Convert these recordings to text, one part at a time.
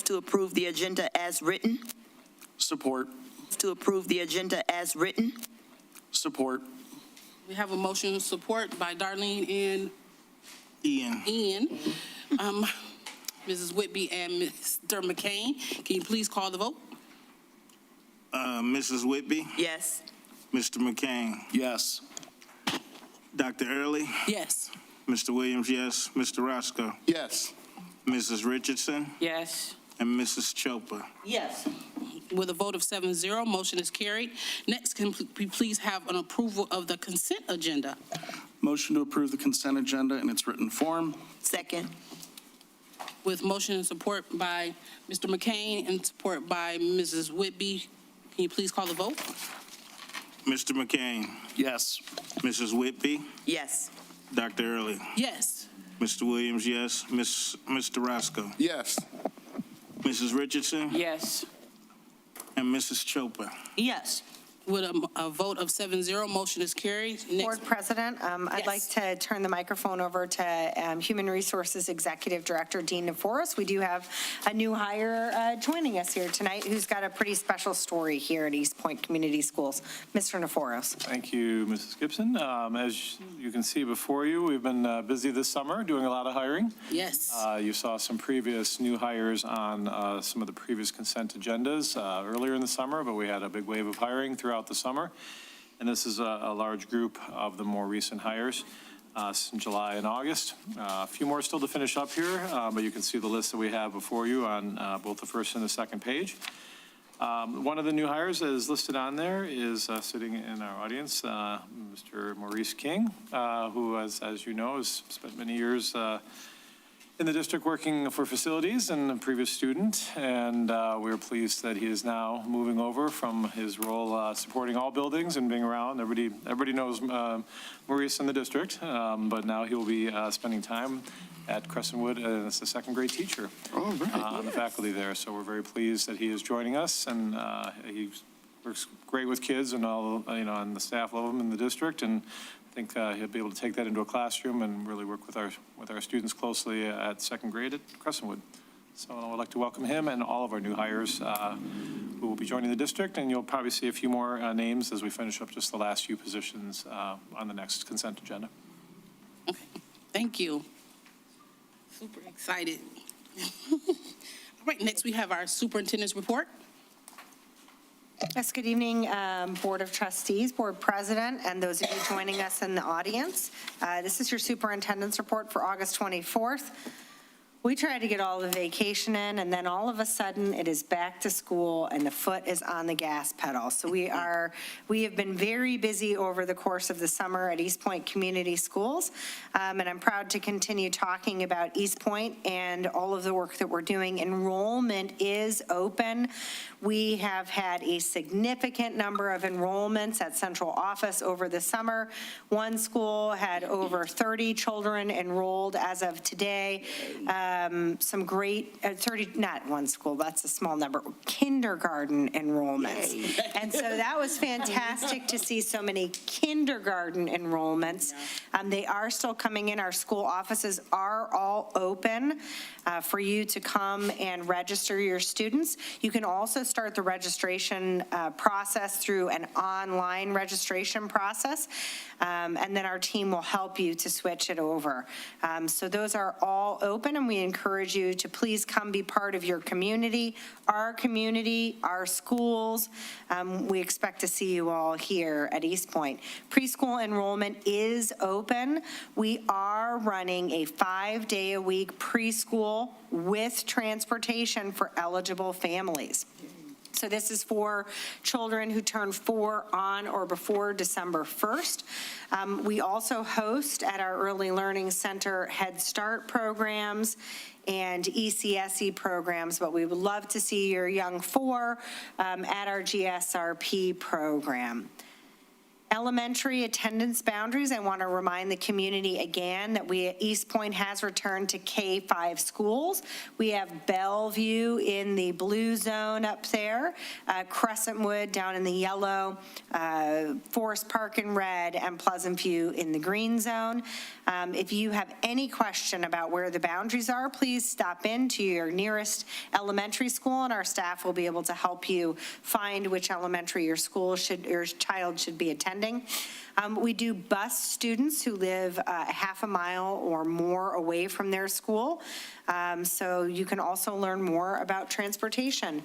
To approve the agenda as written. Support. To approve the agenda as written. Support. We have a motion support by Darlene and Ian. Mrs. Whitby and Mr. McCain. Can you please call the vote? Mrs. Whitby, Yes. Mr. McCain, Yes. Dr. Early, Yes. Mr. Williams, yes, Mr. Roscoe, Yes. Mrs. Richardson, Yes. and Mrs. Chopra. Yes. With a vote of 7-0, motion is carried. Next, can we please have an approval of the consent agenda? Motion to approve the consent agenda in its written form. Second. With motion and support by Mr. McCain and support by Mrs. Whitby. Can you please call the vote? Mr. McCain, Yes. Mrs. Whitby, Yes. Dr. Early, Yes. Mr. Williams, yes, Mr. Roscoe, Yes. Mrs. Richardson, Yes. and Mrs. Chopra. Yes. With a vote of 7-0, motion is carried. Next, Board President, I'd like to turn the microphone over to Human Resources Executive Director Dean Naforos. We do have a new hire joining us here tonight who's got a pretty special story here at East Point Community Schools. Mr. Naforos. Thank you, Mrs. Gibson. As you can see before you, we've been busy this summer doing a lot of hiring. yes. You saw some previous new hires on some of the previous consent agendas earlier in the summer, but we had a big wave of hiring throughout the summer. And this is a large group of the more recent hires in July and August. A few more still to finish up here, but you can see the list that we have before you on both the first and the second page. One of the new hires that is listed on there is sitting in our audience, Mr. Maurice King, who, as you know, has spent many years in the district working for facilities and a previous student, and we're pleased that he is now moving over from his role supporting all buildings and being around. Everybody knows Maurice in the district, but now he will be spending time at Crescentwood as a second grade teacher on the faculty there. So we're very pleased that he is joining us, and he works great with kids, and all, and the staff love him in the district, and I think he'll be able to take that into a classroom and really work with our students closely at second grade at Crescentwood. So I would like to welcome him and all of our new hires who will be joining the district, and you'll probably see a few more names as we finish up just the last few positions on the next consent agenda. Okay. Thank you. Super excited. All right, next we have our superintendent's report. Yes, good evening, Board of Trustees, Board President, and those of you joining us in the audience. This is your superintendent's report for August 24th. We tried to get all the vacation in, and then all of a sudden it is back to school and the foot is on the gas pedal. So we have been very busy over the course of the summer at East Point Community Schools. And I'm proud to continue talking about East Point and all of the work that we're doing. Enrollment is open. We have had a significant number of enrollments at central office over the summer. One school had over 30 children enrolled as of today. Some great, 30, not one school, that's a small number, kindergarten enrollments. And so that was fantastic to see so many kindergarten enrollments. They are still coming in. Our school offices are all open for you to come and register your students. You can also start the registration process through an online registration process, and then our team will help you to switch it over. So those are all open, and we encourage you to please come be part of your community, our schools. We expect to see you all here at East Point. Preschool enrollment is open. We are running a 5-day-a-week preschool with transportation for eligible families. So this is for children who turn 4 on or before December 1st. We also host at our Early Learning Center Head Start programs and ECSE programs, but we would love to see your young 4 at our GSRP program. Elementary attendance boundaries, I want to remind the community again that East Point has returned to K-5 schools. We have Bellevue in the blue zone up there, Crescentwood down in the yellow, Forest Park in red, and Pleasant View in the green zone. If you have any question about where the boundaries are, please stop in to your nearest elementary school, and our staff will be able to help you find which elementary your child should be attending. We do bus students who live half a mile or more away from their school, so you can also learn more about transportation.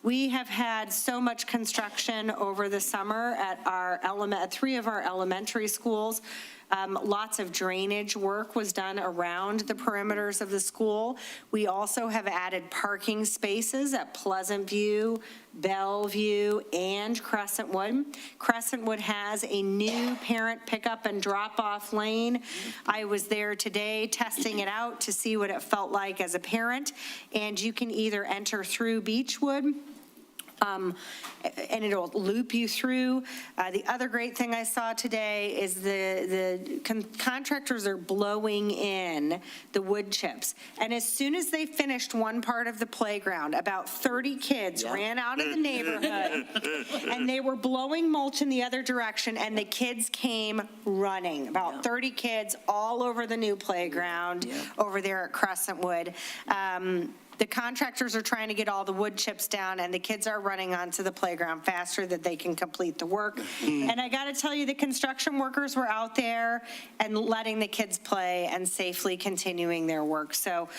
We have had so much construction over the summer at 3 of our elementary schools. Lots of drainage work was done around the perimeters of the school. We also have added parking spaces at Pleasant View, Bellevue, and Crescentwood. Crescentwood has a new parent pickup and drop-off lane. I was there today testing it out to see what it felt like as a parent, and you can either enter through Beechwood, and it'll loop you through. The other great thing I saw today is the contractors are blowing in the wood chips. And as soon as they finished one part of the playground, about 30 kids ran out of the neighborhood, and they were blowing mulch in the other direction, and the kids came running. About 30 kids all over the new playground over there at Crescentwood. The contractors are trying to get all the wood chips down, and the kids are running onto the playground faster that they can complete the work. And I got to tell you, the construction workers were out there and letting the kids play and safely continuing their work. So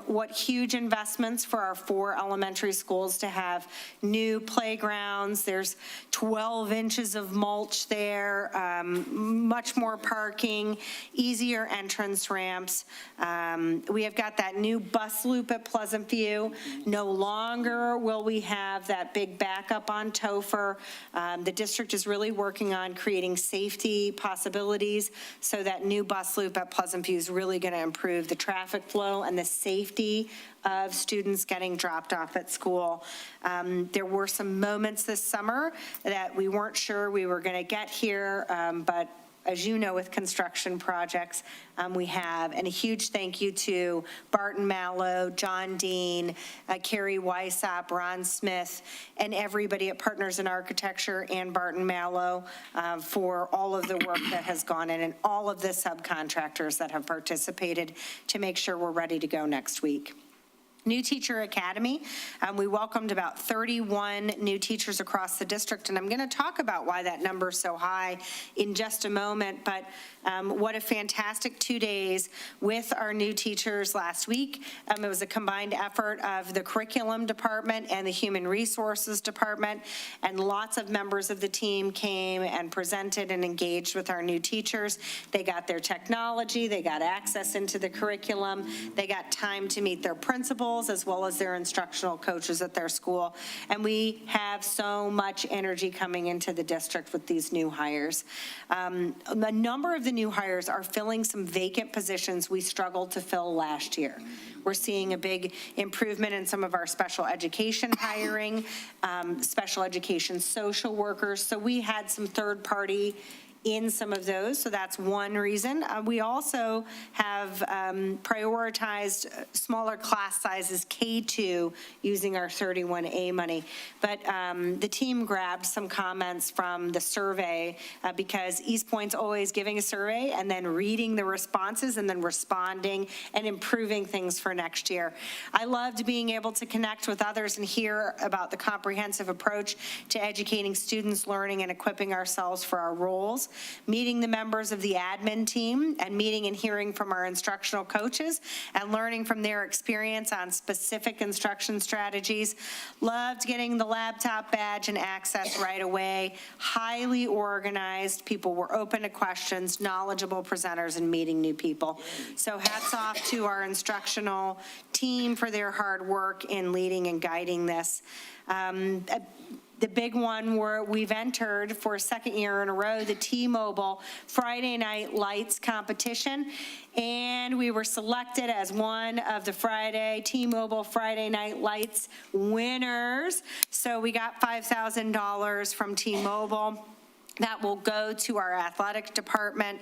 what huge investments for our 4 elementary schools to have new playgrounds. There's 12 inches of mulch there, much more parking, easier entrance ramps. We have got that new bus loop at Pleasant View. No longer will we have that big backup on Topher. The district is really working on creating safety possibilities, so that new bus loop at Pleasant View is really going to improve the traffic flow and the safety of students getting dropped off at school. There were some moments this summer that we weren't sure we were going to get here, but as you know, with construction projects, we have. And a huge thank you to Barton Mallow, John Dean, Carrie Weissop, Ron Smith, and everybody at Partners in Architecture and Barton Mallow for all of the work that has gone in, and all of the subcontractors that have participated to make sure we're ready to go next week. New Teacher Academy, we welcomed about 31 new teachers across the district, and I'm going to talk about why that number is so high in just a moment, but what a fantastic 2 days with our new teachers last week. It was a combined effort of the curriculum department and the human resources department, and lots of members of the team came and presented and engaged with our new teachers. They got their technology, they got access into the curriculum, they got time to meet their principals as well as their instructional coaches at their school. And we have so much energy coming into the district with these new hires. A number of the new hires are filling some vacant positions we struggled to fill last year. We're seeing a big improvement in some of our special education hiring, special education social workers. So we had some third party in some of those, so that's one reason. We also have prioritized smaller class sizes, K2, using our 31A money. But the team grabbed some comments from the survey because East Point's always giving a survey and then reading the responses and then responding and improving things for next year. I loved being able to connect with others and hear about the comprehensive approach to educating students, learning, and equipping ourselves for our roles, meeting the members of the admin team, and meeting and hearing from our instructional coaches and learning from their experience on specific instruction strategies. Loved getting the laptop badge and access right away. Highly organized. People were open to questions, knowledgeable presenters, and meeting new people. So hats off to our instructional team for their hard work in leading and guiding this. The big one we've entered for a second year in a row, the T-Mobile Friday Night Lights competition, and we were selected as one of the T-Mobile Friday Night Lights winners. So we got $5,000 from T-Mobile. That will go to our athletic department,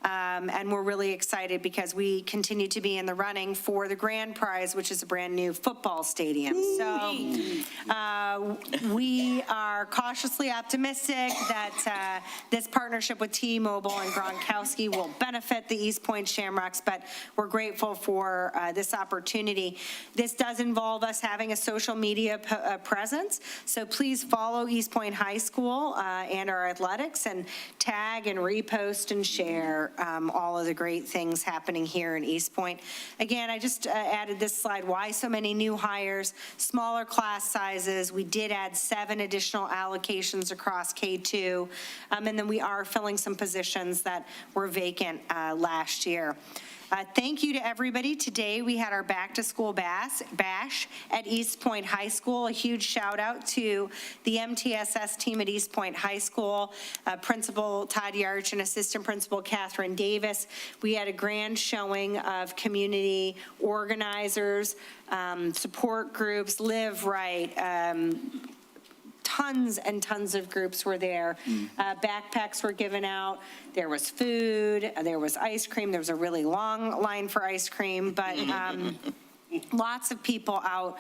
and we're really excited because we continue to be in the running for the grand prize, which is a brand-new football stadium. So we are cautiously optimistic that this partnership with T-Mobile and Gronkowski will benefit the East Point Shamrocks, but we're grateful for this opportunity. This does involve us having a social media presence, so please follow East Point High School and our athletics and tag and repost and share all of the great things happening here in East Point. Again, I just added this slide. Why so many new hires? Smaller class sizes. We did add 7 additional allocations across K2, and then we are filling some positions that were vacant last year. Thank you to everybody. Today, we had our back-to-school bash at East Point High School. A huge shout-out to the MTSS team at East Point High School, Principal Todd Yarch and Assistant Principal Catherine Davis. We had a grand showing of community organizers, support groups, Live Right, tons and tons of groups were there. Backpacks were given out. There was food. There was ice cream. There was a really long line for ice cream, but lots of people out.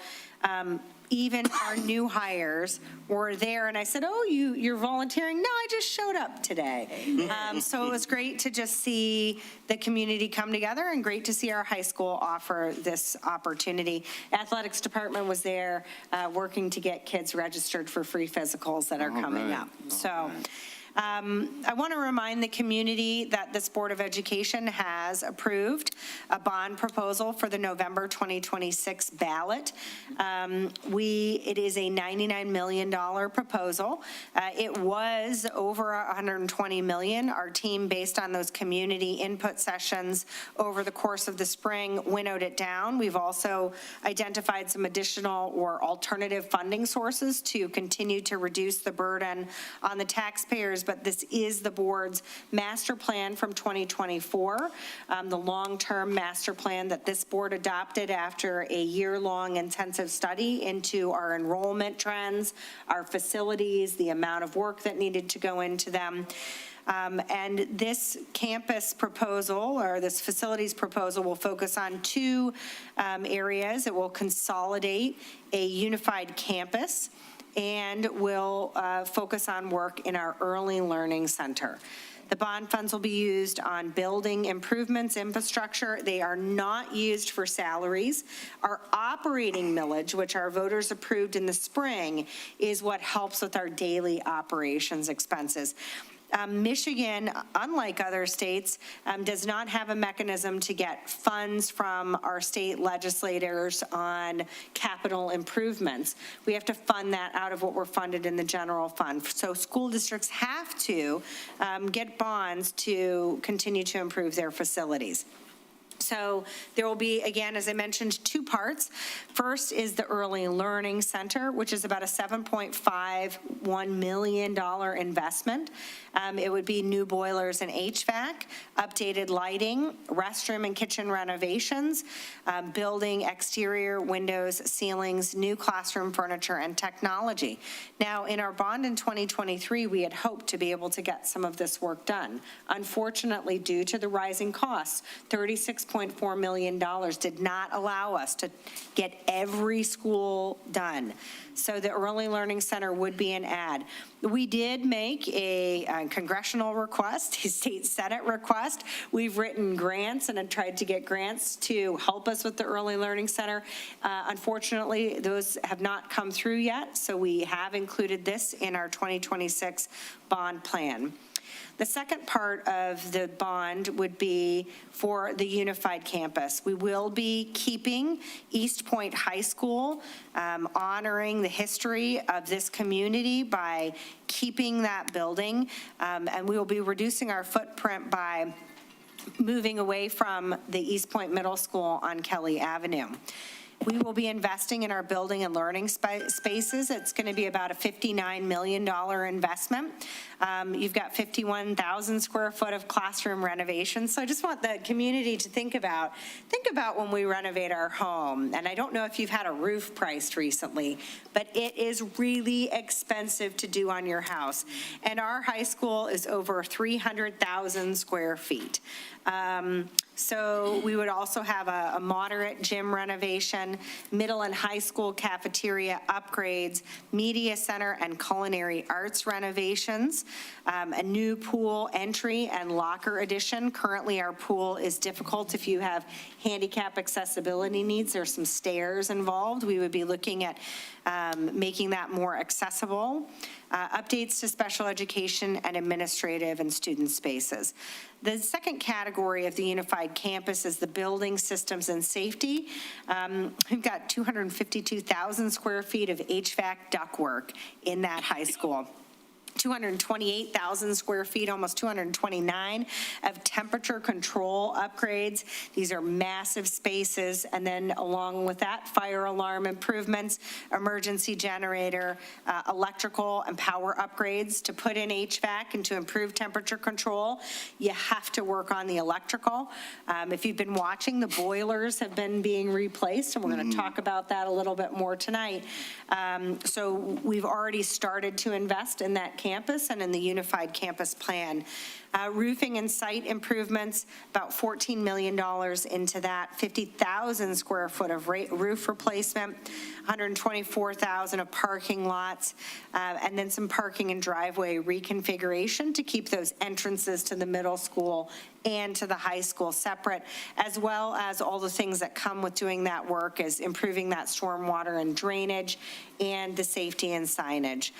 Even our new hires were there, and I said, "Oh, you're volunteering?" "No, I just showed up today." So it was great to just see the community come together, and great to see our high school offer this opportunity. Athletics department was there, working to get kids registered for free physicals that are coming up. So. I want to remind the community that this Board of Education has approved a bond proposal for the November 2026 ballot. It is a $99 million proposal. It was over $120 million. Our team, based on those community input sessions over the course of the spring, winnowed it down. We've also identified some additional or alternative funding sources to continue to reduce the burden on the taxpayers, but this is the board's master plan from 2024, the long-term master plan that this board adopted after a year-long intensive study into our enrollment trends, our facilities, the amount of work that needed to go into them. And this campus proposal, or this facilities proposal, will focus on 2 areas. It will consolidate a unified campus, and will focus on work in our early learning center. The bond funds will be used on building improvements, infrastructure. They are not used for salaries. Our operating millage, which our voters approved in the spring, is what helps with our daily operations expenses. Michigan, unlike other states, does not have a mechanism to get funds from our state legislators on capital improvements. We have to fund that out of what we're funded in the general fund. So school districts have to get bonds to continue to improve their facilities. So there will be, again, as I mentioned, 2 parts. First is the Early Learning Center, which is about a $7.51 million investment. It would be new boilers and HVAC, updated lighting, restroom and kitchen renovations, building exterior windows, ceilings, new classroom furniture, and technology. Now, in our bond in 2023, we had hoped to be able to get some of this work done. Unfortunately, due to the rising costs, $36.4 million did not allow us to get every school done. So the Early Learning Center would be an add. We did make a congressional request, a state Senate request. We've written grants and have tried to get grants to help us with the Early Learning Center. Unfortunately, those have not come through yet, so we have included this in our 2026 bond plan. The second part of the bond would be for the unified campus. We will be keeping East Point High School, honoring the history of this community by keeping that building, and we will be reducing our footprint by moving away from the East Point Middle School on Kelly Avenue. We will be investing in our building and learning spaces. It's going to be about a $59 million investment. You've got 51,000 square foot of classroom renovations. So I just want the community to think about when we renovate our home. And I don't know if you've had a roof priced recently, but it is really expensive to do on your house. And our high school is over 300,000 square feet. So we would also have a moderate gym renovation, middle and high school cafeteria upgrades, media center and culinary arts renovations, a new pool entry and locker addition. Currently, our pool is difficult if you have handicap accessibility needs. There's some stairs involved. We would be looking at making that more accessible. Updates to special education and administrative and student spaces. The second category of the unified campus is the building systems and safety. We've got 252,000 square feet of HVAC ductwork in that high school. 228,000 square feet, almost 229 of temperature control upgrades. These are massive spaces. And then along with that, fire alarm improvements, emergency generator, electrical and power upgrades to put in HVAC and to improve temperature control. You have to work on the electrical. If you've been watching, the boilers have been being replaced, and we're going to talk about that a little bit more tonight. So we've already started to invest in that campus and in the unified campus plan. Roofing and site improvements, about $14 million into that, 50,000 square foot of roof replacement, 124,000 of parking lots, and then some parking and driveway reconfiguration to keep those entrances to the middle school and to the high school separate, as well as all the things that come with doing that work as improving that stormwater and drainage and the safety and signage.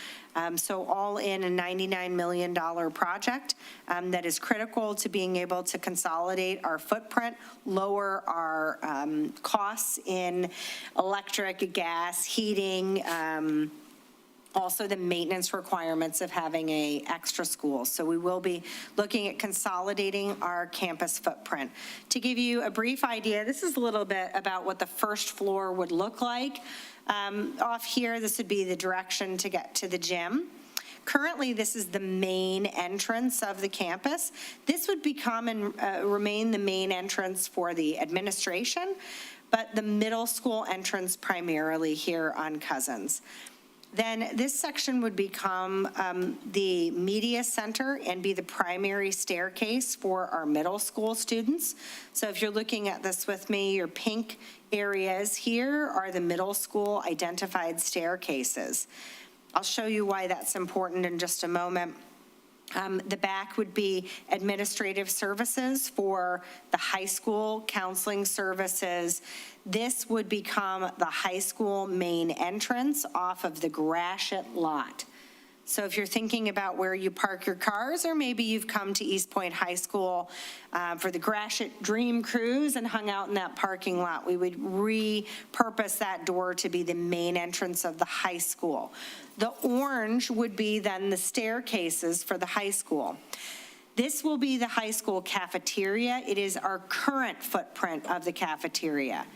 So all in a $99 million project that is critical to being able to consolidate our footprint, lower our costs in electric, gas, heating, also the maintenance requirements of having a extra school. So we will be looking at consolidating our campus footprint. To give you a brief idea, this is a little bit about what the first floor would look like. Off here, this would be the direction to get to the gym. Currently, this is the main entrance of the campus. This would become and remain the main entrance for the administration, but the middle school entrance primarily here on Cousins. Then this section would become the media center and be the primary staircase for our middle school students. So if you're looking at this with me, your pink areas here are the middle school identified staircases. I'll show you why that's important in just a moment. The back would be administrative services for the high school, counseling services. This would become the high school main entrance off of the Gratiot lot. So if you're thinking about where you park your cars, or maybe you've come to East Point High School for the Gratiot Dream Cruise and hung out in that parking lot, we would repurpose that door to be the main entrance of the high school. The orange would be then the staircases for the high school. This will be the high school cafeteria. It is our current footprint of the cafeteria.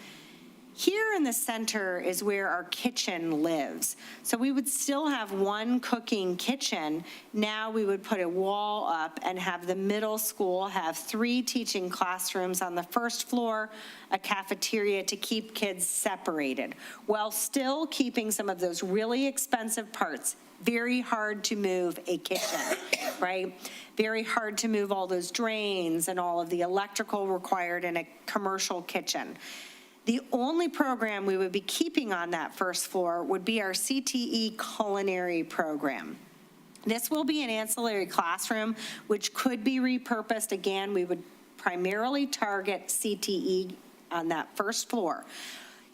Here in the center is where our kitchen lives. So we would still have one cooking kitchen. Now we would put a wall up and have the middle school have 3 teaching classrooms on the first floor, a cafeteria to keep kids separated, while still keeping some of those really expensive parts. Very hard to move a kitchen, right? Very hard to move all those drains and all of the electrical required in a commercial kitchen. The only program we would be keeping on that first floor would be our CTE culinary program. This will be an ancillary classroom, which could be repurposed. Again, we would primarily target CTE on that first floor.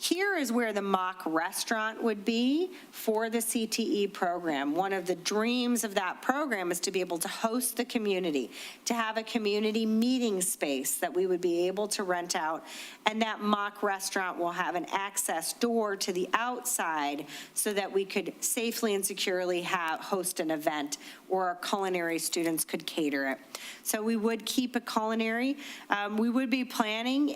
Here is where the mock restaurant would be for the CTE program. One of the dreams of that program is to be able to host the community, to have a community meeting space that we would be able to rent out. And that mock restaurant will have an access door to the outside so that we could safely and securely host an event, or our culinary students could cater it. So we would keep a culinary. We would be planning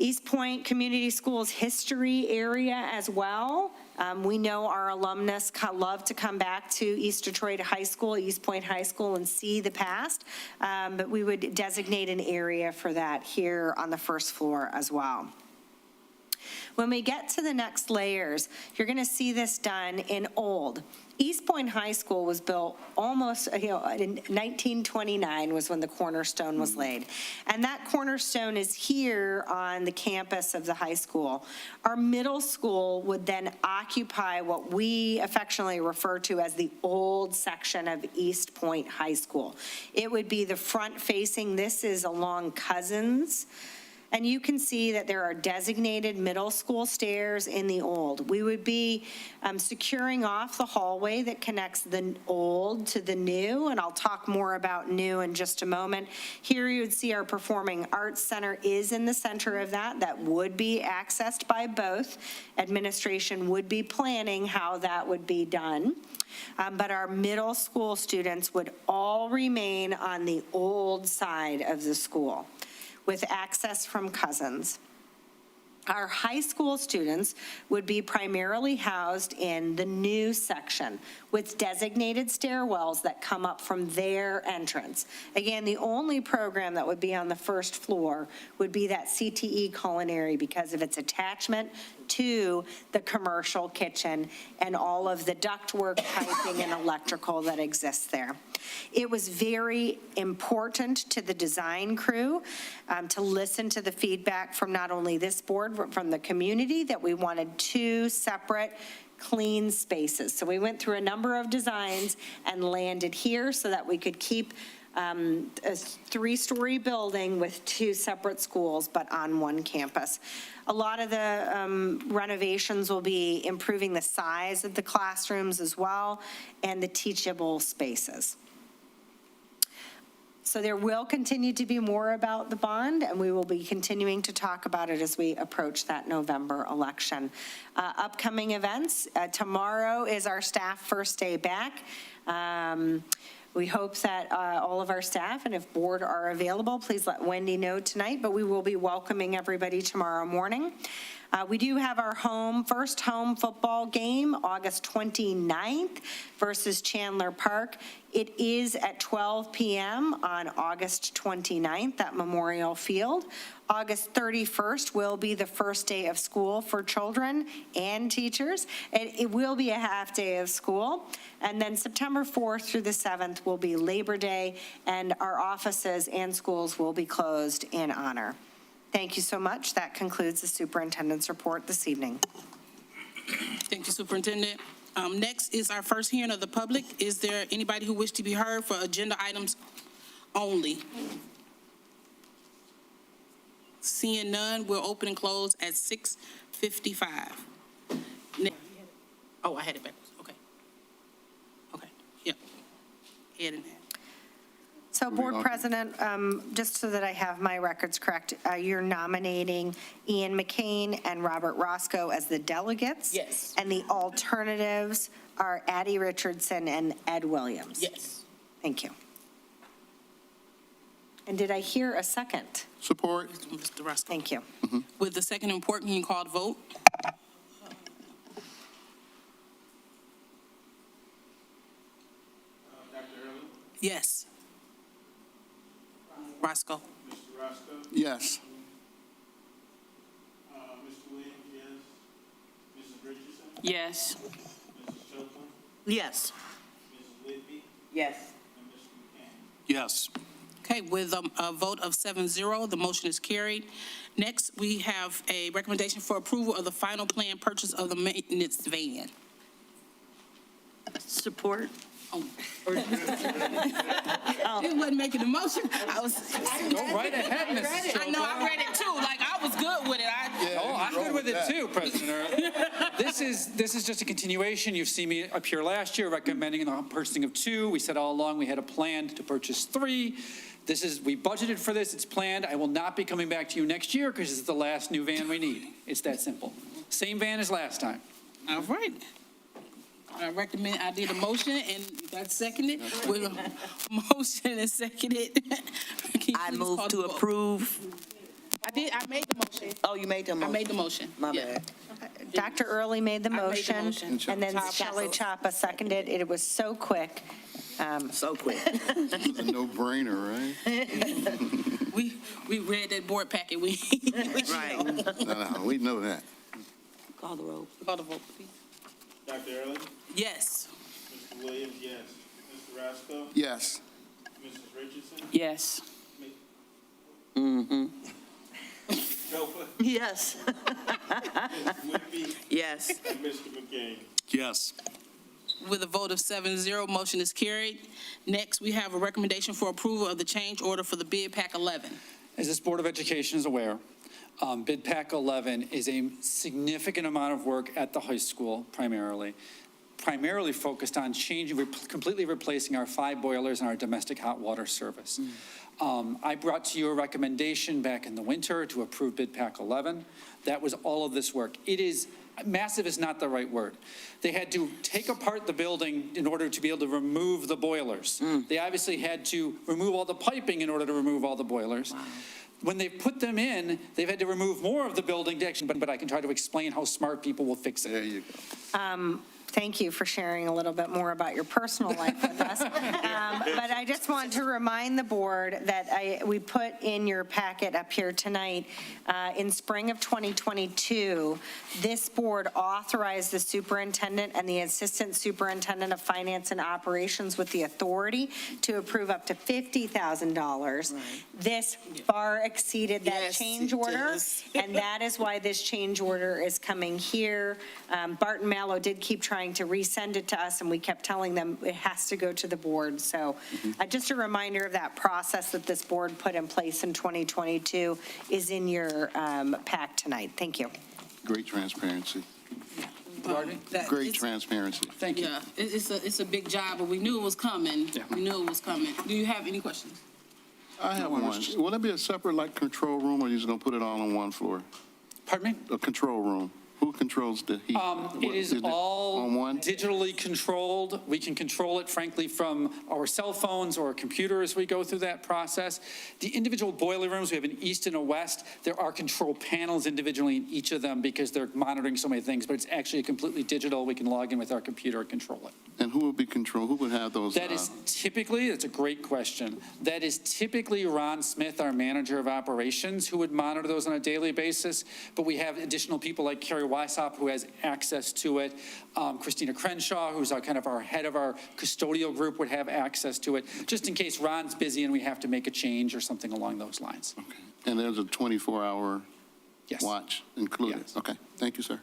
East Point Community Schools history area as well. We know our alumnus love to come back to East Detroit High School, East Point High School, and see the past, but we would designate an area for that here on the first floor as well. When we get to the next layers, you're going to see this done in old. East Point High School was built almost, in 1929 was when the cornerstone was laid. And that cornerstone is here on the campus of the high school. Our middle school would then occupy what we affectionately refer to as the old section of East Point High School. It would be the front facing, this is along Cousins. And you can see that there are designated middle school stairs in the old. We would be securing off the hallway that connects the old to the new, and I'll talk more about new in just a moment. Here you would see our Performing Arts Center is in the center of that. That would be accessed by both. Administration would be planning how that would be done. But our middle school students would all remain on the old side of the school, with access from Cousins. Our high school students would be primarily housed in the new section with designated stairwells that come up from their entrance. Again, the only program that would be on the first floor would be that CTE culinary because of its attachment to the commercial kitchen and all of the ductwork, piping, and electrical that exists there. It was very important to the design crew to listen to the feedback from not only this board, but from the community that we wanted two separate clean spaces. So we went through a number of designs and landed here so that we could keep a three-story building with two separate schools, but on one campus. A lot of the renovations will be improving the size of the classrooms as well and the teachable spaces. So there will continue to be more about the bond, and we will be continuing to talk about it as we approach that November election. Upcoming events, tomorrow is our staff first day back. We hope that all of our staff and if board are available, please let Wendy know tonight, but we will be welcoming everybody tomorrow morning. We do have our first home football game, August 29th versus Chandler Park. It is at 12 p.m. on August 29th at Memorial Field. August 31st will be the first day of school for children and teachers. It will be a half day of school. And then September 4th through the 7th will be Labor Day, and our offices and schools will be closed in honor. Thank you so much. That concludes the superintendent's report this evening. Thank you, Superintendent. Next is our first hearing of the public. Is there anybody who wishes to be heard for agenda items only? Seeing none, we'll open and close at 6:55. Oh, I had it backwards. Okay. Okay, yep. Head and head. So, Board President, just so that I have my records correct, you're nominating Ian McCain and Robert Roscoe as the delegates? Yes. And the alternatives are Addie Richardson and Ed Williams? Yes. Thank you. And did I hear a second? Support. Mr. Roscoe. Thank you. With the second report, can you call the vote? Yes. Roscoe. Mr. Roscoe? Yes. Mr. Williams, yes. Mrs. Richardson? Yes. Mrs. Chilton? Yes. Mrs. Whitby? Yes. And Mr. McCain? Yes. Okay, with a vote of 7-0, the motion is carried. Next, we have a recommendation for approval of the final plan purchase of the maintenance van. Support. Oh. It wasn't making the motion. I was. Go right ahead, Mrs. I know, I read it too, like, I was good with it. Oh, I'm good with it too, President Early. This is just a continuation. You've seen me up here last year recommending the purchasing of 2. We said all along we had a plan to purchase 3. We budgeted for this, it's planned. I will not be coming back to you next year because it's the last new van we need. It's that simple. Same van as last time. All right. I did a motion and got seconded with a motion and seconded. Can you I please move call to the vote? approve. I made the motion. Oh, you made the I motion? made the motion. My Yeah. bad. Dr. Early made the I made the motion, motion. and then Chapa. Shelley Chapa seconded. It was so quick. So quick. It's a no-brainer, right? We read that board packet. We Right. No, we know that. Call the roll. Call the vote, please. Dr. Early? Yes. Mr. Williams, yes. Mr. Roscoe? Yes. Mrs. Richardson? Yes. Mrs. Chopra? Yes. Ms. Whitby? Yes. And Mr. McCain? Yes. With a vote of 7-0, motion is carried. Next, we have a recommendation for approval of the change order for the bid pack 11. As this Board of Education is aware, Bid Pack 11 is a significant amount of work at the high school primarily focused on changing, completely replacing our 5 boilers and our domestic hot water service. I brought to you a recommendation back in the winter to approve Bid Pack 11. That was all of this work. Massive is not the right word. They had to take apart the building in order to be able to remove the boilers. They obviously had to remove all the piping in order to remove all the boilers. When they put them in, they've had to remove more of the building, but I can try to explain how smart people will fix it. There you go. Thank you for sharing a little bit more about your personal life with us. But I just want to remind the board that we put in your packet up here tonight, in spring of 2022, this board authorized the superintendent and the assistant superintendent of finance and operations with the authority to approve up to $50,000. This far exceeded that Yes, change it order, does. and that is why this change order is coming here. Barton Mallow did keep trying to resend it to us, and we kept telling them it has to go to the board. So just a reminder of that process that this board put in place in 2022 is in your pack tonight. Thank you. Great transparency. Pardon me? Great transparency. Thank you. Yeah, it's a big job, but we knew it was coming. Yeah. We knew it was coming. Do you have any questions? I have one. Will it be a separate, like, control room, or are you just going to put it all on one floor? Pardon me? A control room? Who controls the heat? It is all on one? digitally controlled. We can control it, frankly, from our cell phones or a computer as we go through that process. The individual boiler rooms, we have an east and a west. There are control panels individually in each of them because they're monitoring so many things, but it's actually completely digital. We can log in with our computer and control it. And who will be control? Who would have those? That is typically, that's a great question. That is typically Ron Smith, our manager of operations, who would monitor those on a daily basis. But we have additional people like Carrie Weishaupt, who has access to it. Christina Crenshaw, who's our head of our custodial group, would have access to it, just in case Ron's busy and we have to make a change or something along those lines. Okay. And there's a 24-hour Yes. watch included? Yes. Okay. Thank you, sir.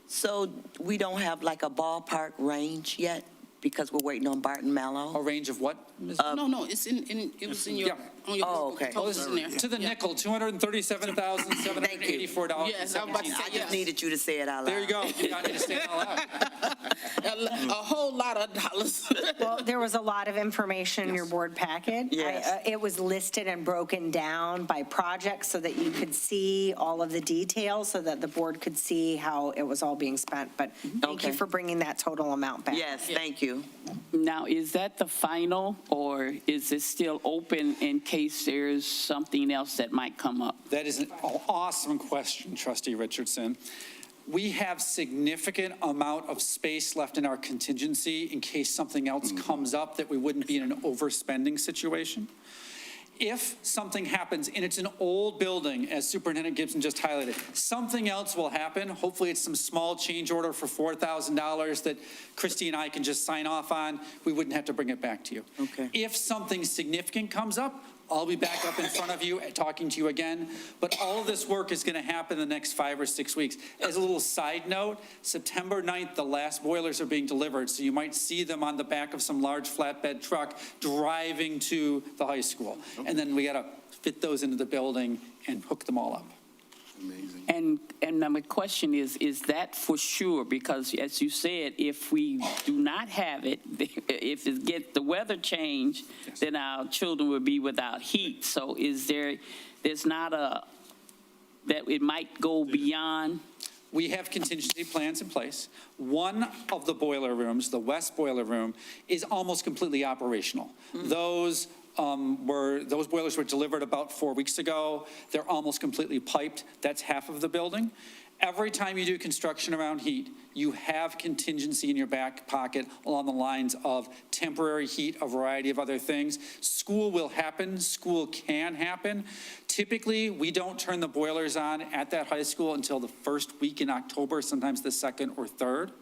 So we don't have like a ballpark range yet because we're waiting on Barton A Mallow? range of what? Ms. No, it's it was in your, Yeah. on your. Oh, okay. Oh, it's in there. To the Yeah. nickel, $237,784. Yes, I was about to say, I just yes. needed you to say it out loud. There you go. You got me to say it all out. A whole lot of dollars. Well, there was a lot of information in your board packet. Yes. It was listed and broken down by project so that you could see all of the details, so that the board could see how it was all being spent. But thank you Okay. for bringing that total amount back. Yes, thank you. Now, is that the final, or is it still open in case there's something else that might come up? That is an awesome question, Trustee Richardson. We have significant amount of space left in our contingency in case something else comes up that we wouldn't be in an overspending situation. If something happens, and it's an old building, as Superintendent Gibson just highlighted, something else will happen. Hopefully, it's some small change order for $4,000 that Christy and I can just sign off on. We wouldn't have to bring it back to you. Okay. If something significant comes up, I'll be back up in front of you, talking to you again. But all of this work is going to happen in the next 5 or 6 weeks. As a little side note, September 9th, the last boilers are being delivered, so you might see them on the back of some large flatbed truck driving to the high school. And then we got to fit those into the building and hook them all up. Amazing. And now my question is that for sure? Because as you said, if we do not have it, if it gets the weather change, then our children will be without heat. So there's not that it might go beyond? We have contingency plans in place. One of the boiler rooms, the west boiler room, is almost completely operational. Those those boilers were delivered about 4 weeks ago. They're almost completely piped. That's half of the building. Every time you do construction around heat, you have contingency in your back pocket along the lines of temporary heat, a variety of other things. School will happen, school can happen. Typically, we don't turn the boilers on at that high school until the first week in October, sometimes the second or third.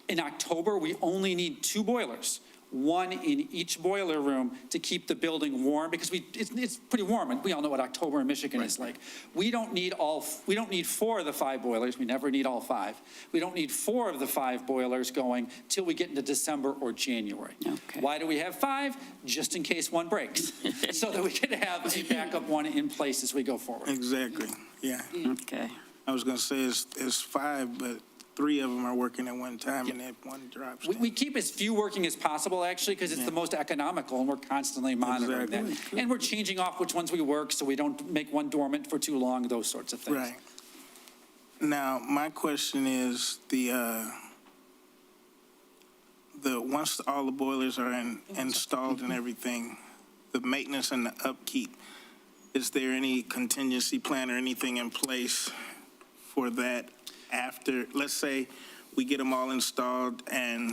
In October, we only need 2 boilers, one in each boiler room to keep the building warm, because it's pretty warm, and we all know what October in Michigan is like. We don't need 4 of the 5 boilers. We never need all 5. We don't need 4 of the 5 boilers going till we get into December or January. Okay. Why do we have 5? Just in case one breaks, so that we can have a backup one in place as we go forward. Exactly, yeah. Okay. I was gonna say it's 5, but 3 of them are working at one time, and that one drops. We keep as few working as possible, actually, because it's the most economical, and we're constantly monitoring that. Exactly. And we're changing off which ones we work, so we don't make one dormant for too long, those sorts of things. Right. Now, my question is, once all the boilers are installed and everything, the maintenance and the upkeep, is there any contingency plan or anything in place for that after, let's say, we get them all installed and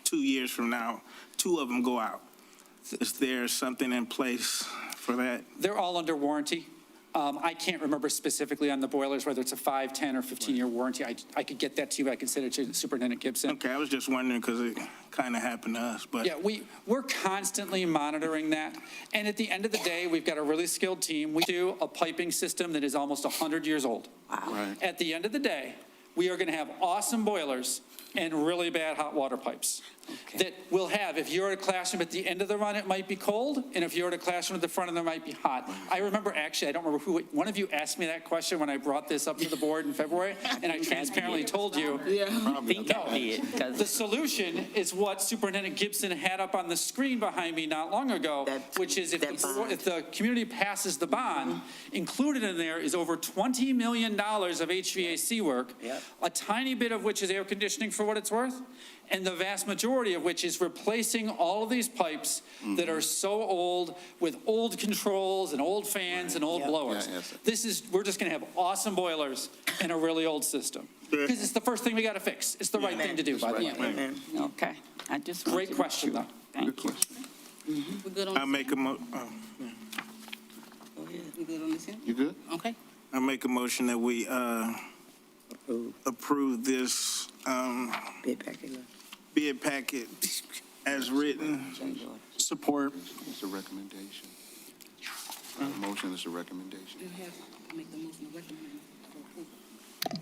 2 years from now, 2 of them go out? Is there something in place for that? They're all under warranty. I can't remember specifically on the boilers, whether it's a 5, 10, or 15-year warranty. I could get that to you. I could send it to Superintendent Gibson. Okay, I was just wondering because it kind of happened to us, but. Yeah, we're constantly monitoring that. And at the end of the day, we've got a really skilled team. We do a piping system that is almost 100 years old. Right. At the end of the day, we are going to have awesome boilers and really bad hot water pipes that we'll have. If you're at a classroom at the end of the run, it might be cold, and if you're at a classroom at the front, it might be hot. I remember, actually, I don't remember who, one of you asked me that question when I brought this up to the board in February, and I transparently told you. I think I did, The 'cause solution is what Superintendent Gibson had up on the screen behind me not long ago, which is if the community passes the bond, included in there is over $20 million of HVAC work, a tiny bit of which is air conditioning for what it's worth, and the vast majority of which is replacing all of these pipes that are so old with old controls and old fans and old blowers. We're just going to have awesome boilers and a really old system. Because it's the first thing we got to fix. It's the right thing to do, by the way. okay. I just Great question, though. Thank you. We good on I make a We good on this end? You good? Okay. I make a motion that we approve this bid packet as written. Support. It's a recommendation. Motion is a recommendation.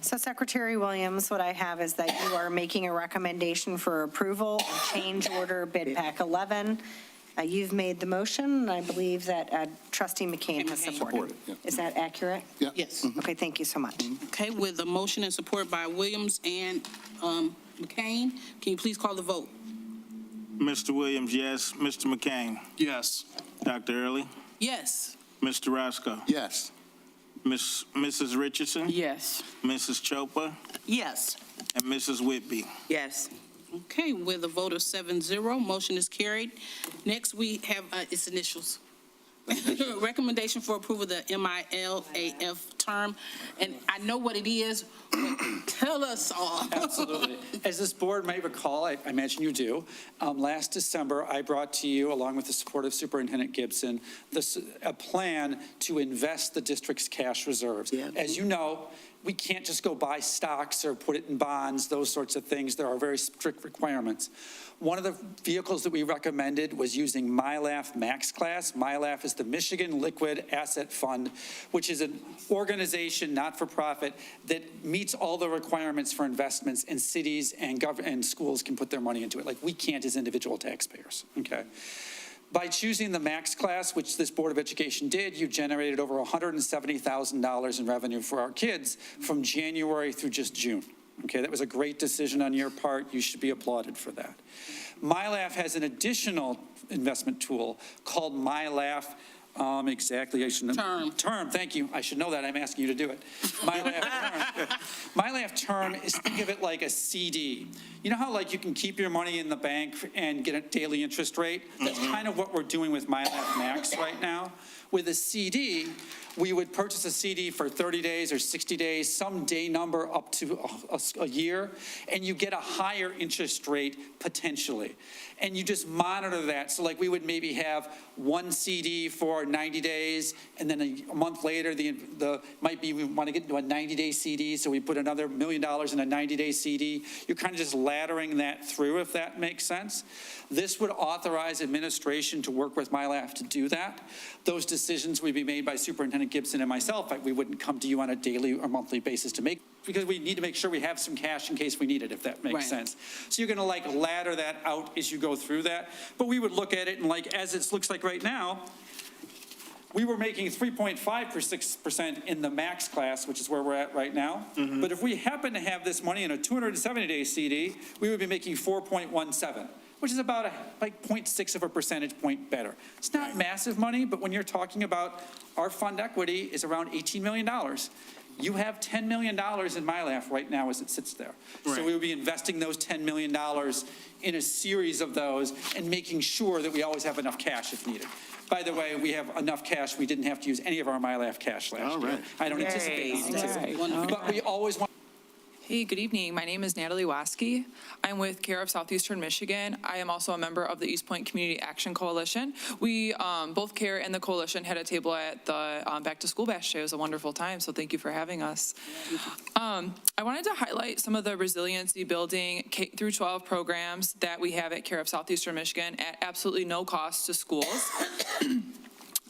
So Secretary Williams, what I have is that you are making a recommendation for approval of change order bid pack 11. You've made the motion, and I believe that Trustee McCain has supported. Supported, yeah. Is that accurate? Yeah. Yes. Okay, thank you so much. Okay, with the motion and support by Williams and McCain, can you please call the vote? Mr. Williams, yes. Mr. McCain. Yes. Dr. Early. Yes. Mr. Roscoe. Yes. Mrs. Richardson. Yes. Mrs. Chopa. Yes. And Mrs. Whitby. Yes. Okay, with a vote of 7-0, motion is carried. Next, we have its initials. Recommendation for approval of the MILAF term, and I know what it is. Tell us all. Absolutely. As this board may recall, I imagine you do, last December, I brought to you, along with the support of Superintendent Gibson, a plan to invest the district's cash reserves. As you know, we can't just go buy stocks or put it in bonds, those sorts of things. There are very strict requirements. One of the vehicles that we recommended was using MyLAF Max Class. MyLAF is the Michigan Liquid Asset Fund, which is an organization, not-for-profit, that meets all the requirements for investments, and cities and schools can put their money into it. Like we can't as individual taxpayers, okay? By choosing the Max Class, which this Board of Education did, you generated over $170,000 in revenue for our kids from January through just June. Okay, that was a great decision on your part. You should be applauded for that. MyLAF has an additional investment tool called MyLAF. Term, thank you. I should know that. I'm asking you to do it. MyLAF MIAF term is, think of it like a CD. You know how like you can keep your money in the bank and get a daily interest rate? That's kind of what we're doing with MIAF Max right now. With a CD, we would purchase a CD for 30 days or 60 days, some day number up to a year, and you get a higher interest rate potentially. And you just monitor that. So like we would maybe have one CD for 90 days, and then a month later, we want to get into a 90-day CD, so we put another $1 million in a 90-day CD. You're kind of just laddering that through, if that makes sense. This would authorize administration to work with MILAF to do that. Those decisions would be made by Superintendent Gibson and myself. We wouldn't come to you on a daily or monthly basis to make, because we need to make sure we have some cash in case we need it, if that makes Right. sense. So you're going to like ladder that out as you go through that. But we would look at it and like, as it looks like right now, we were making 3.5% in the max class, which is where we're at right now. But if we happen to have this money in a 270-day CD, we would be making 4.17, which is about like 0.6 of a percentage point better. It's not massive money, but when you're talking about our fund equity is around $18 million. You have $10 million in MILAF right now as it sits there. So Right. we would be investing those $10 million in a series of those and making sure that we always have enough cash if needed. By the way, we have enough cash. We didn't have to use any of our MILAF cash last All year. right. I don't anticipate needing to. But we always want. Hey, good evening. My name is Natalie Waske. I'm with Care of Southeastern Michigan. I am also a member of the East Point Community Action Coalition. We, both Care and the Coalition, had a table at the Back to School Bash Day. It was a wonderful time, so thank you for having us. I wanted to highlight some of the resiliency building K through 12 programs that we have at Care of Southeastern Michigan at absolutely no cost to schools.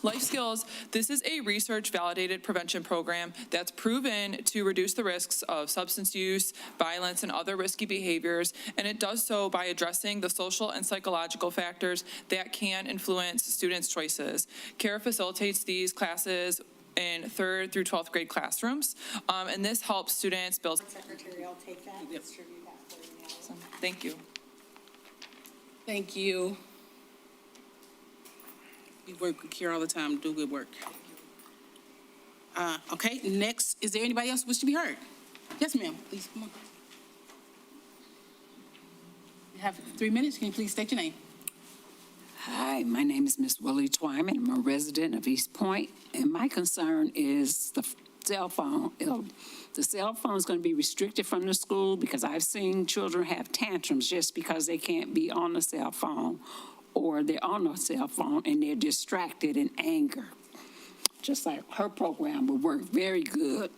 Life Skills, this is a research-validated prevention program that's proven to reduce the risks of substance use, violence, and other risky behaviors, and it does so by addressing the social and psychological factors that can influence students' choices. CARE facilitates these classes in 3rd through 12th grade classrooms, and this helps students build. Secretary, I'll take that and distribute that for you now. Thank you. Thank you. You work with Care all the time, do good work. Okay, next, is there anybody else wish to be heard? Yes, ma'am, please, come on. You have 3 minutes, can you please state your name? Hi, my name is Miss Willie Twyman. I'm a resident of East Point, and my concern is the cell phone. The cell phone is going to be restricted from the school because I've seen children have tantrums just because they can't be on the cell phone, or they're on a cell phone and they're distracted in anger. Just like her program would work very good.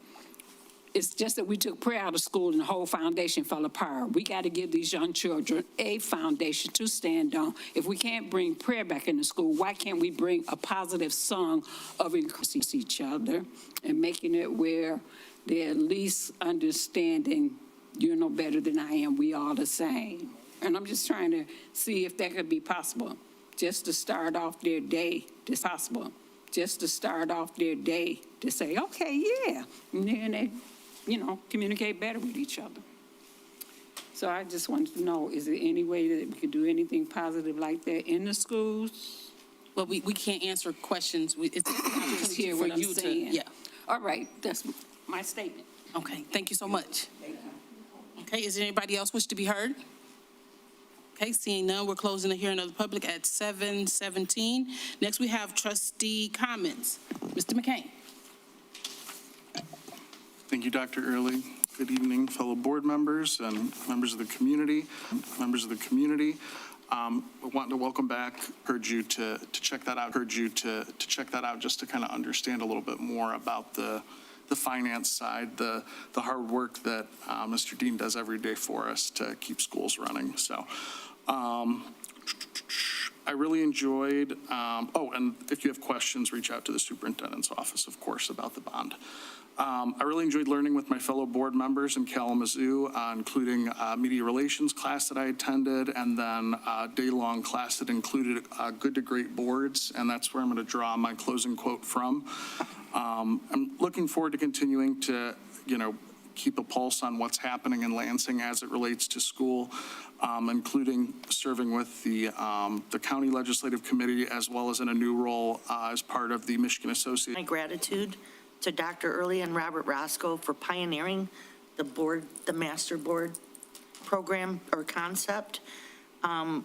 It's just that we took prayer out of school and the whole foundation fell apart. We got to give these young children a foundation to stand on. If we can't bring prayer back into school, why can't we bring a positive song of encouraging each other and making it where they're at least understanding, you're no better than I am, we all the same. And I'm just trying to see if that could be possible, just to start off their day, it's possible, just to start off their day to say, okay, yeah, and then they, communicate better with each other. So I just wanted to know, is there any way that we could do anything positive like that in the schools? Well, we can't answer questions, it's an Just opportunity hear for what I'm you to, saying. yeah. All right, that's my statement. Okay, thank you so much. Okay, is there anybody else wish to be heard? Okay, seeing none, we're closing the hearing of the public at 7:17. Next, we have trustee comments. Mr. McCain. Thank you, Dr. Early. Good evening, fellow board members and members of the community. I want to welcome back, heard you to check that out, just to kind of understand a little bit more about the finance side, the hard work that Mr. Dean does every day for us to keep schools running. So I really enjoyed, and if you have questions, reach out to the superintendent's office, of course, about the bond. I really enjoyed learning with my fellow board members in Kalamazoo, including a media relations class that I attended, and then a day-long class that included good to great boards, and that's where I'm going to draw my closing quote from. I'm looking forward to continuing to, keep a pulse on what's happening in Lansing as it relates to school, including serving with the county legislative committee, as well as in a new role as part of the Michigan Association. My gratitude to Dr. Early and Robert Roscoe for pioneering the master board program or concept,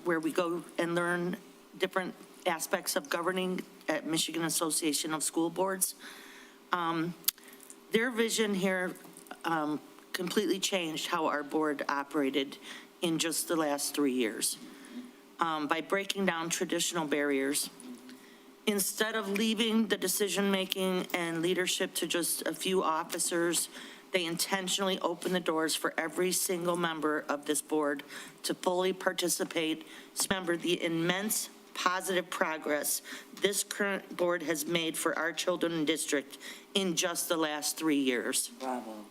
where we go and learn different aspects of governing at Michigan Association of School Boards. Their vision here completely changed how our board operated in just the last 3 years. By breaking down traditional barriers, instead of leaving the decision-making and leadership to just a few officers, they intentionally open the doors for every single member of this board to fully participate. Remember the immense positive progress this current board has made for our children and district in just the last 3 years. Bravo.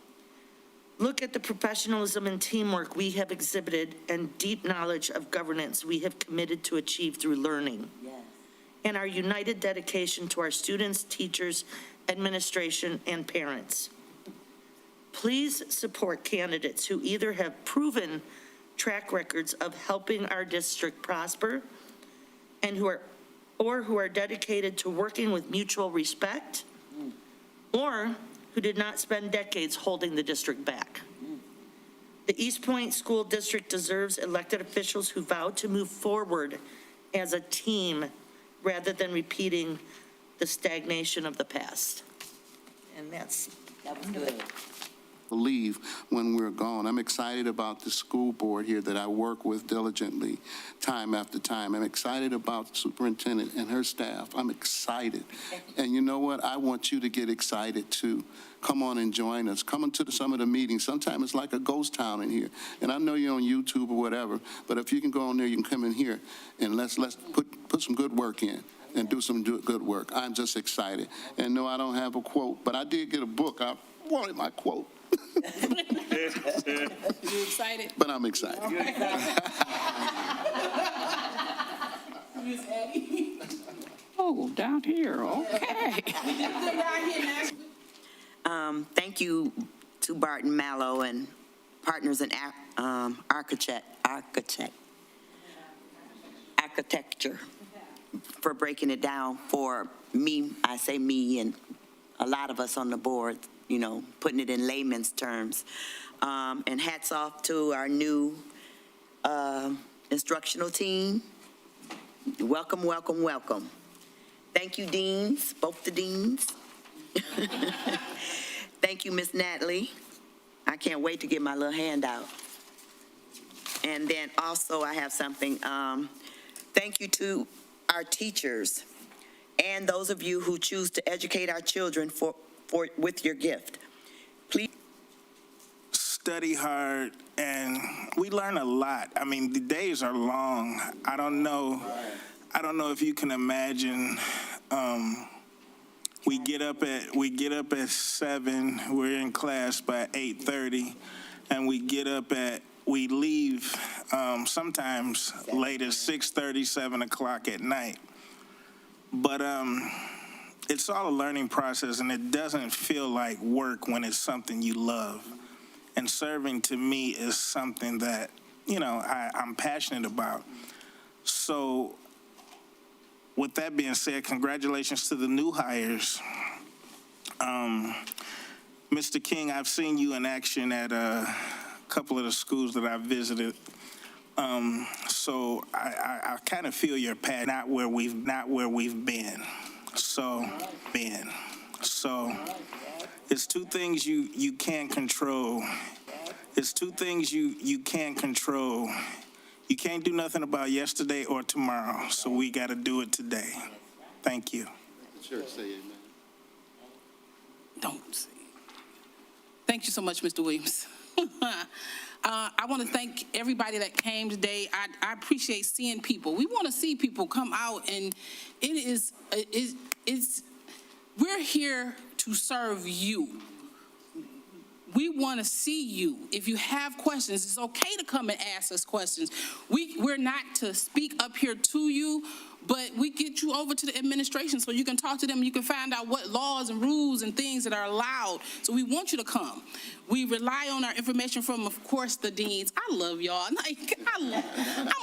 Look at the professionalism and teamwork we have exhibited and deep knowledge of governance we have committed to achieve through learning. Yes. And our united dedication to our students, teachers, administration, and parents. Please support candidates who either have proven track records of helping our district prosper and who are dedicated to working with mutual respect, or who did not spend decades holding the district back. The East Point School District deserves elected officials who vow to move forward as a team rather than repeating the stagnation of the past. And That was good. Leave when we're gone. I'm excited about the school board here that I work with diligently time after time. I'm excited about the superintendent and her staff. I'm excited. And you know what? I want you to get excited too. Come on and join us. Come into some of the meetings. Sometimes it's like a ghost town in here. And I know you're on YouTube or whatever, but if you can go on there, you can come in here and let's put some good work in and do some good work. I'm just excited. And no, I don't have a quote, but I did get a book. I wanted my quote. You excited? But I'm excited. Ms. Eddie? Oh, down here, okay. Thank you to Barton Mallow and Partners in Architecture for breaking it down for me. I say me and a lot of us on the board, you know, putting it in layman's terms. And hats off to our new instructional team. Welcome, welcome, welcome. Thank you, deans, both the deans. Thank you, Miss Natalie. I can't wait to get my little handout. And then also I have something. Thank you to our teachers and those of you who choose to educate our children with your gift. Please Study hard, and we learn a lot. I mean, the days are long. I don't know if you can imagine. We get up at 7. We're in class by 8:30, and we leave sometimes late as 6:30, 7 o'clock at night. But it's all a learning process, and it doesn't feel like work when it's something you love. And serving to me is something that, you know, I'm passionate about. So with that being said, congratulations to the new hires. Mr. King, I've seen you in action at a couple of the schools that I visited. So I kind of feel your passion, not where we've been. So it's two things you can't control. It's two things you can't control. You can't do nothing about yesterday or tomorrow, so we got to do it today. Thank you. Sure, say amen. Don't say. Thank you so much, Mr. Williams. I want to thank everybody that came today. I appreciate seeing people. We want to see people come out, and we're here to serve you. We want to see you. If you have questions, it's okay to come and ask us questions. We're not to speak up here to you. but we get you over to the administration so you can talk to them, you can find out what laws and rules and things that are allowed. So we want you to come. We rely on our information from, of course, the deans. I love y'all. Like, I'm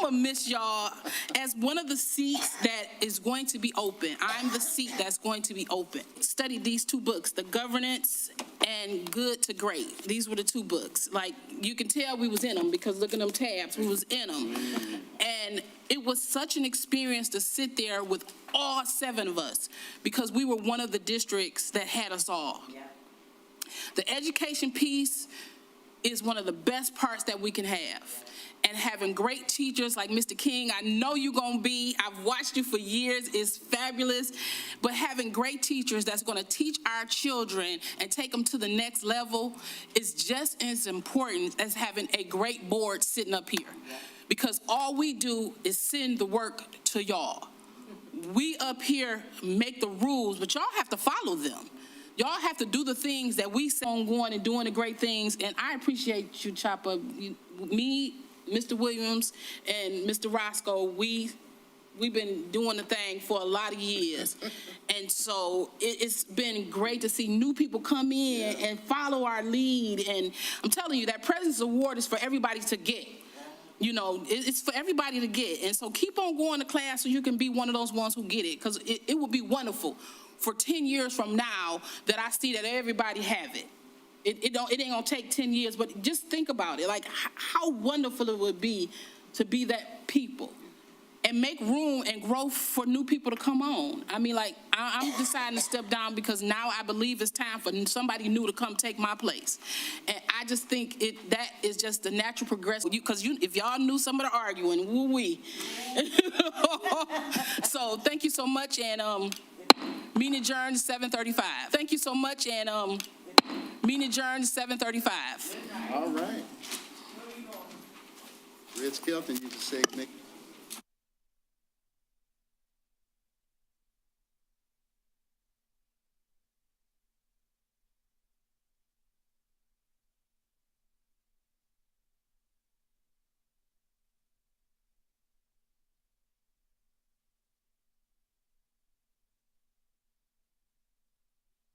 gonna miss y'all. As one of the seats that is going to be open, I'm the seat that's going to be open. Studied these two books, The Governance and Good to Great. These were the two books. Like, you can tell we was in them because look at them tabs, we was in them. And it was such an experience to sit there with all 7 of us because we were one of the districts that had us all. The education piece is one of the best parts that we can have. And having great teachers like Mr. King, I know you're going to be, I've watched you for years, it's fabulous. But having great teachers that's going to teach our children and take them to the next level is just as important as having a great board sitting up here. Because all we do is send the work to y'all. We up here make the rules, but y'all have to follow them. Y'all have to do the things that we say on going and doing the great things. And I appreciate you, Chopper. Me, Mr. Williams, and Mr. Roscoe, we've been doing the thing for a lot of years. And so it's been great to see new people come in and follow our lead. And I'm telling you, that President's Award is for everybody to get. You know, it's for everybody to get. And so keep on going to class so you can be one of those ones who get it, because it would be wonderful for 10 years from now that I see that everybody have it. It ain't gonna take 10 years, but just think about it. Like, how wonderful it would be to be that people and make room and growth for new people to come on. I mean, like, I'm deciding to step down because now I believe it's time for somebody new to come take my place. And I just think that is just the natural progression. Because if y'all knew some of the arguing, woo-wee. So thank you so much, and meeting adjourned 7:35. Thank you so much, and meeting adjourned 7:35. All right. Red Skelton, you can say, make